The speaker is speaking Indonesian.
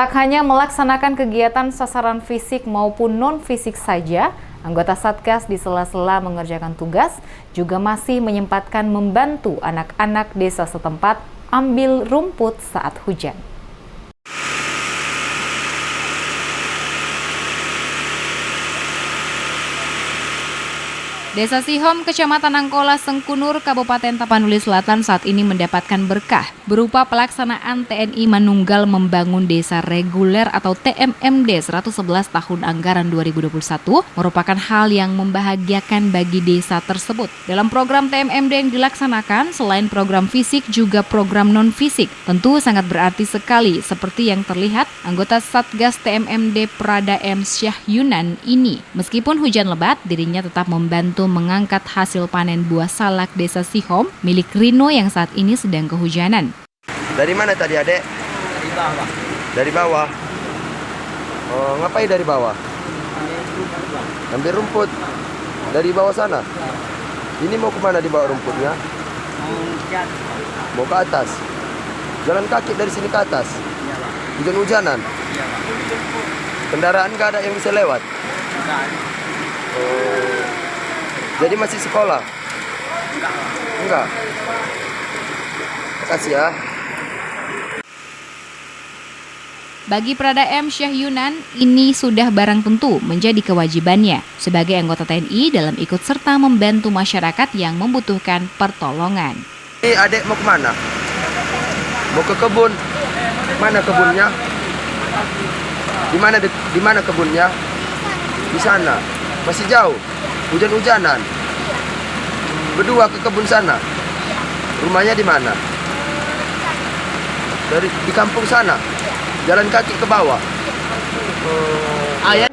Tak hanya melaksanakan kegiatan sasaran fisik maupun non-fisik saja, anggota Satgas di sela-sela mengerjakan tugas juga masih menyempatkan membantu anak-anak desa setempat ambil rumput saat hujan. Desa Sihom, Kecamatan Angkola, Sengkunur, Kabupaten Tapanuli Selatan saat ini mendapatkan berkah berupa pelaksanaan TNI Manunggal Membangun Desa Reguler atau TMMD 111 tahun anggaran 2021 merupakan hal yang membahagiakan bagi desa tersebut. Dalam program TMMD yang dilaksanakan, selain program fisik juga program non-fisik, tentu sangat berarti sekali seperti yang terlihat anggota Satgas TMMD Prada M. Syahyunan ini. Meskipun hujan lebat, dirinya tetap membantu mengangkat hasil panen buah salak desa Sihom milik Rino yang saat ini sedang kehujanan. Dari mana tadi, Adek? Dari bawah. Dari bawah. Oh, ngapain dari bawah? Ambil rumput. Dari bawah sana. Ini mau kemana dibawa rumputnya? Mau ke atas. Jalan kaki dari sini ke atas. Hujan-hujanan. Kendaraan nggak ada yang bisa lewat. Oh. Jadi masih sekolah? Enggak. Makasih ya. Bagi Prada M. Syahyunan, ini sudah barang tentu menjadi kewajibannya sebagai anggota TNI dalam ikut serta membantu masyarakat yang membutuhkan pertolongan. Ini Adek mau kemana? Mau ke kebun. Mana kebunnya? Di mana kebunnya? Di sana. Masih jauh. Hujan-hujanan. Berdua ke kebun sana. Rumahnya di mana? Di kampung sana. Jalan kaki ke bawah. Ayah.